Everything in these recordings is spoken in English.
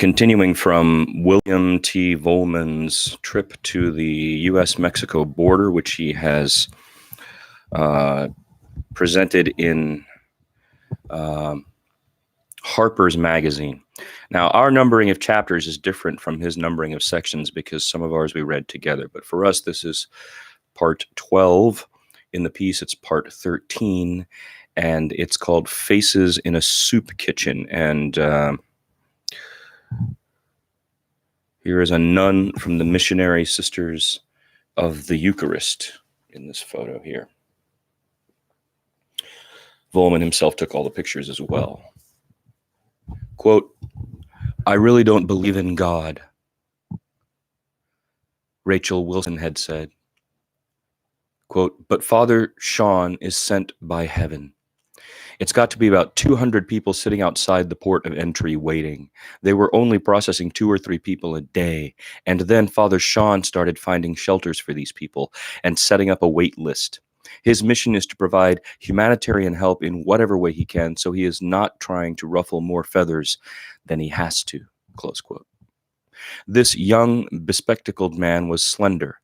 Continuing from William T. Vollman's trip to the U.S.-Mexico border, which he has presented in Harper's Magazine. Now, our numbering of chapters is different from his numbering of sections because some of ours we read together. But for us, this is part 12. In the piece, it's part 13, and it's called Faces in a Soup Kitchen. And here is a nun from the Missionary Sisters of the Eucharist in this photo here. Vollman himself took all the pictures as well. Quote, "I really don't believe in God," Rachel Wilson had said. Quote, "But Father Sean is sent by heaven. It's got to be about 200 people sitting outside the port of entry waiting. They were only processing 2 or 3 people a day. And then Father Sean started finding shelters for these people and setting up a wait list. His mission is to provide humanitarian help in whatever way he can, so he is not trying to ruffle more feathers than he has to," close quote. This young, bespectacled man was slender,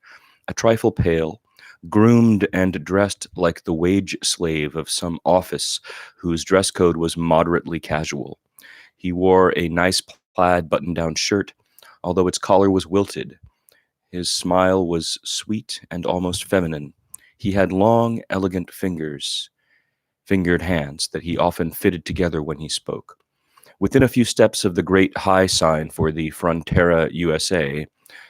a trifle pale, groomed and dressed like the wage slave of some office whose dress code was moderately casual. He wore a nice plaid button-down shirt, although its collar was wilted. His smile was sweet and almost feminine. He had long, elegant fingered hands that he often fitted together when he spoke. Within a few steps of the great high sign for the Frontera USA,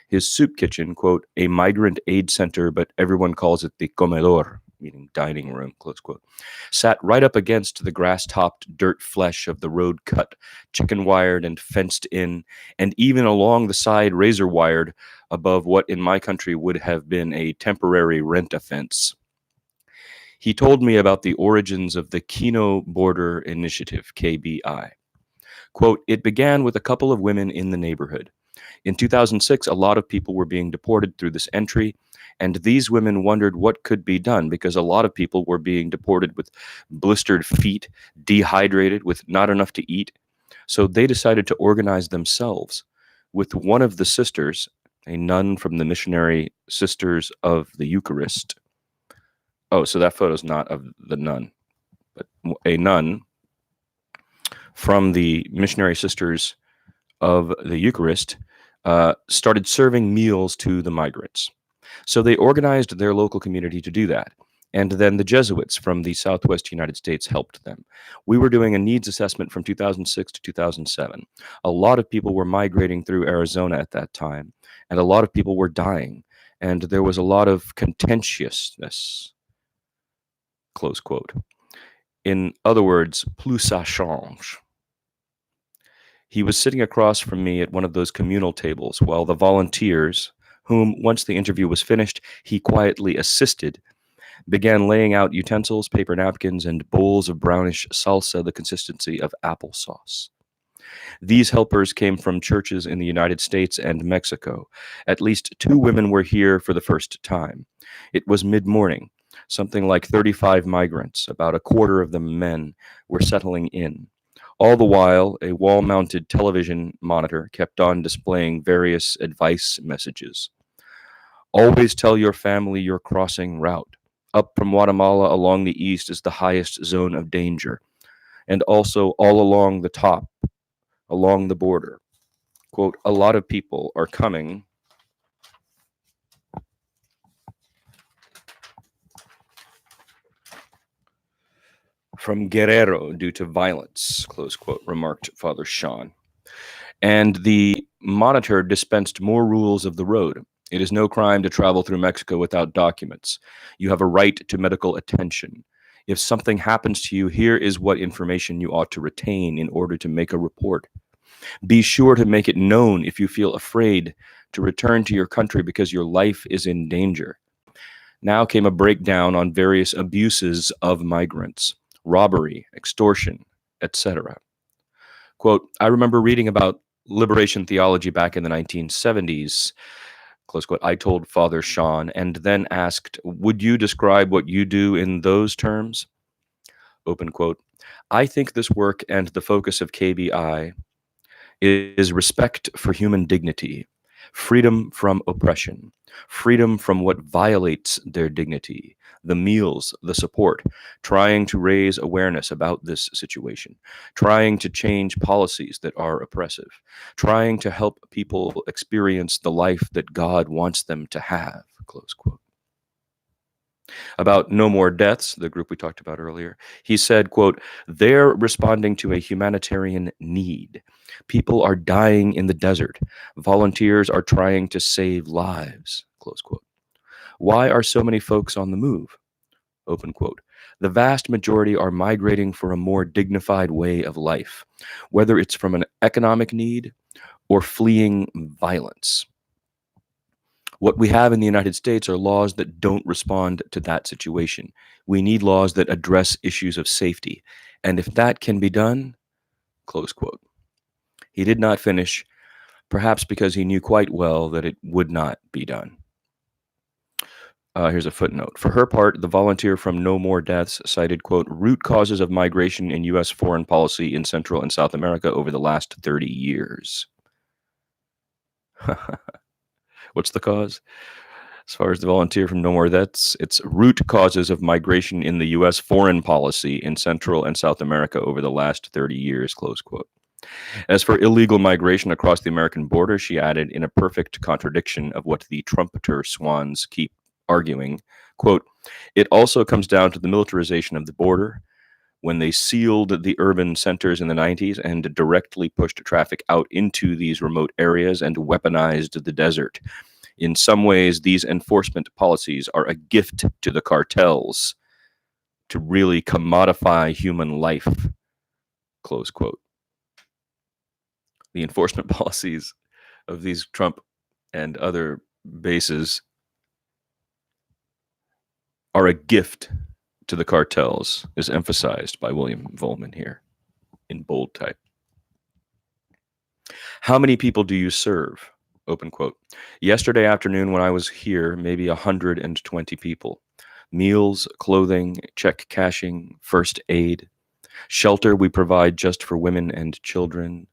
his soup kitchen, quote, "a migrant aid center, but everyone calls it the comedor," meaning dining room, close quote, sat right up against the grass-topped dirt flesh of the road-cut, chicken-wired and fenced in, and even along the side razor-wired above what in my country would have been a temporary rent offense. He told me about the origins of the Kino Border Initiative, KBI. Quote, "It began with a couple of women in the neighborhood. In 2006, a lot of people were being deported through this entry, and these women wondered what could be done because a lot of people were being deported with blistered feet, dehydrated, with not enough to eat. So they decided to organize themselves. With one of the sisters, a nun from the Missionary Sisters of the Eucharist." Oh, so that photo's not of the nun, but a nun from the Missionary Sisters of the Eucharist started serving meals to the migrants. So they organized their local community to do that. And then the Jesuits from the Southwest United States helped them. We were doing a needs assessment from 2006 to 2007. A lot of people were migrating through Arizona at that time, and a lot of people were dying, and there was a lot of contentiousness, close quote. In other words, plus ça change. He was sitting across from me at one of those communal tables while the volunteers, whom, once the interview was finished, he quietly assisted, began laying out utensils, paper napkins, and bowls of brownish salsa the consistency of applesauce. These helpers came from churches in the United States and Mexico. At least 2 women were here for the first time. It was mid-morning. Something like 35 migrants, about a quarter of them men, were settling in. All the while, a wall-mounted television monitor kept on displaying various advice messages. Always tell your family you're crossing route. Up from Guatemala along the east is the highest zone of danger. And also all along the top, along the border. Quote, a lot of people are coming from Guerrero due to violence, close quote, remarked Father Sean. And the monitor dispensed more rules of the road. It is no crime to travel through Mexico without documents. You have a right to medical attention. If something happens to you, here is what information you ought to retain in order to make a report. Be sure to make it known if you feel afraid to return to your country because your life is in danger. Now came a breakdown on various abuses of migrants, robbery, extortion, etc. Quote, I remember reading about liberation theology back in the 1970s, close quote, I told Father Sean, and then asked, would you describe what you do in those terms? Open quote, I think this work and the focus of KBI is respect for human dignity, freedom from oppression, freedom from what violates their dignity, the meals, the support, trying to raise awareness about this situation, trying to change policies that are oppressive, trying to help people experience the life that God wants them to have, close quote. About No More Deaths, the group we talked about earlier, he said, quote, they're responding to a humanitarian need. People are dying in the desert. Volunteers are trying to save lives, close quote. Why are so many folks on the move? Open quote. The vast majority are migrating for a more dignified way of life, whether it's from an economic need or fleeing violence. What we have in the United States are laws that don't respond to that situation. We need laws that address issues of safety. And if that can be done, close quote. He did not finish, perhaps because he knew quite well that it would not be done. Here's a footnote. For her part, the volunteer from No More Deaths cited, quote, root causes of migration in U.S. foreign policy in Central and South America over the last 30 years. What's the cause? As far as the volunteer from No More Deaths, it's root causes of migration in the U.S. foreign policy in Central and South America over the last 30 years, close quote. As for illegal migration across the American border, she added, in a perfect contradiction of what the trumpeter swans keep arguing, quote, it also comes down to the militarization of the border. When they sealed the urban centers in the 90s and directly pushed traffic out into these remote areas and weaponized the desert. In some ways, these enforcement policies are a gift to the cartels to really commodify human life, close quote. The enforcement policies of these Trump and other bases are a gift to the cartels, is emphasized by William Vollman here in bold type. How many people do you serve? Open quote. Yesterday afternoon when I was here, maybe 120 people. Meals, clothing, check cashing, first aid. Shelter we provide just for women and children.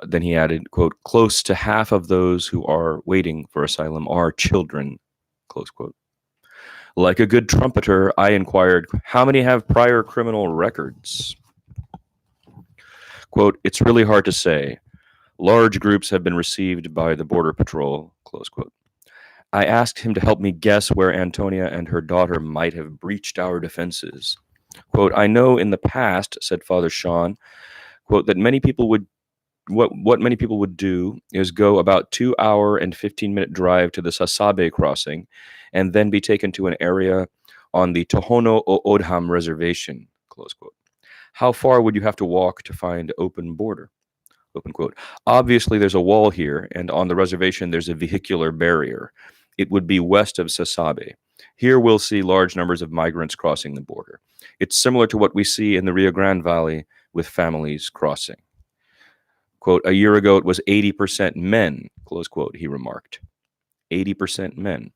Then he added, quote, close to half of those who are waiting for asylum are children, close quote. Like a good trumpeter, I inquired, how many have prior criminal records? Quote, it's really hard to say. Large groups have been received by the Border Patrol, close quote. I asked him to help me guess where Antonia and her daughter might have breached our defenses. Quote, I know in the past, said Father Sean, quote, that many people would what many people would do is go about 2-hour and 15-minute drive to the Sasabe crossing and then be taken to an area on the Tohono O'odham reservation, close quote. How far would you have to walk to find open border? Open quote. Obviously, there's a wall here, and on the reservation, there's a vehicular barrier. It would be west of Sasabe. Here, we'll see large numbers of migrants crossing the border. It's similar to what we see in the Rio Grande Valley with families crossing. Quote, a year ago, it was 80% men, close quote, he remarked. 80% men.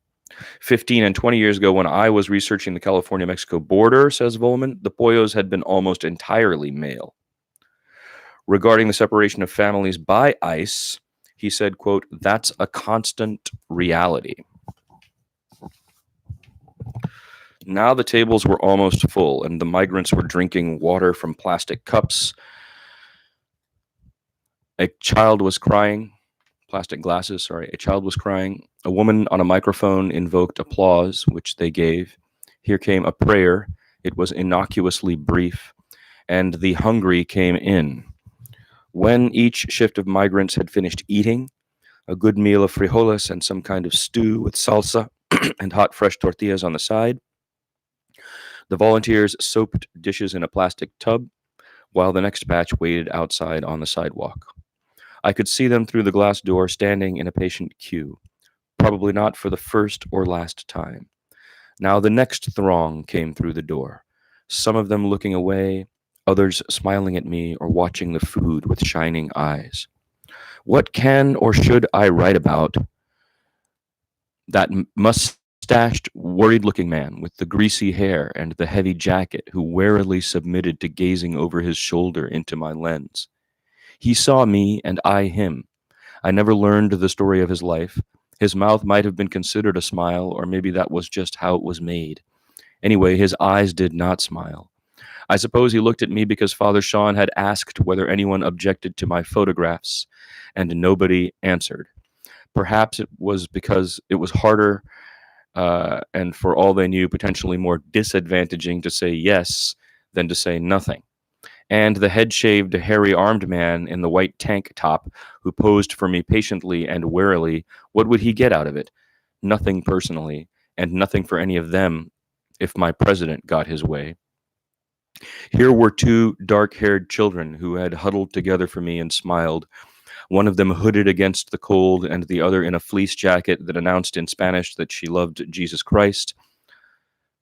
15 and 20 years ago, when I was researching the California-Mexico border, says Vollman, the Pollos had been almost entirely male. Regarding the separation of families by ICE, he said, quote, that's a constant reality. Now the tables were almost full, and the migrants were drinking water from plastic cups. A child was crying. Plastic glasses, sorry. A child was crying. A woman on a microphone invoked applause, which they gave. Here came a prayer. It was innocuously brief. And the hungry came in. When each shift of migrants had finished eating, a good meal of frijoles and some kind of stew with salsa and hot fresh tortillas on the side, the volunteers soaped dishes in a plastic tub, while the next batch waited outside on the sidewalk. I could see them through the glass door standing in a patient queue, probably not for the first or last time. Now the next throng came through the door, some of them looking away, others smiling at me or watching the food with shining eyes. What can or should I write about that mustached, worried-looking man with the greasy hair and the heavy jacket who warily submitted to gazing over his shoulder into my lens? He saw me and I him. I never learned the story of his life. His mouth might have been considered a smile, or maybe that was just how it was made. Anyway, his eyes did not smile. I suppose he looked at me because Father Sean had asked whether anyone objected to my photographs, and nobody answered. Perhaps it was because it was harder, and for all they knew, potentially more disadvantaging to say yes than to say nothing. And the head shaved, hairy armed man in the white tank top who posed for me patiently and warily, what would he get out of it? Nothing personally, and nothing for any of them if my president got his way. Here were two dark haired children who had huddled together for me and smiled, one of them hooded against the cold, and the other in a fleece jacket that announced in Spanish that she loved Jesus Christ.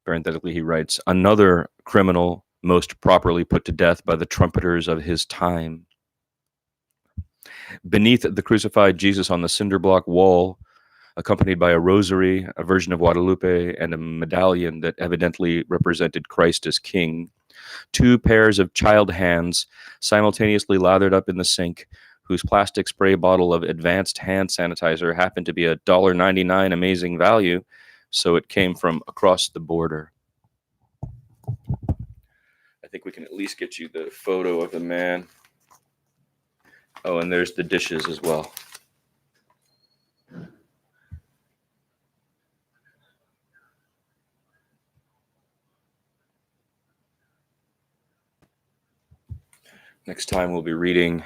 Parenthetically, he writes, another criminal most properly put to death by the trumpeters of his time. Beneath the crucified Jesus on the cinder block wall, accompanied by a rosary, a Virgin of Guadalupe, and a medallion that evidently represented Christ as king, two pairs of child hands simultaneously lathered up in the sink, whose plastic spray bottle of advanced hand sanitizer happened to be a $1.99 amazing value, so it came from across the border. I think we can at least get you the photo of the man. Oh, and there's the dishes as well. Next time we'll be reading,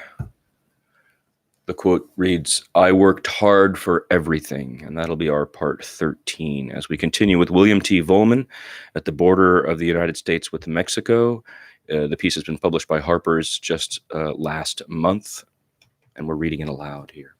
the quote reads, I worked hard for everything, and that'll be our part 13 as we continue with William T. Vollman at the border of the United States with Mexico. The piece has been published by Harper's just last month, and we're reading it aloud here.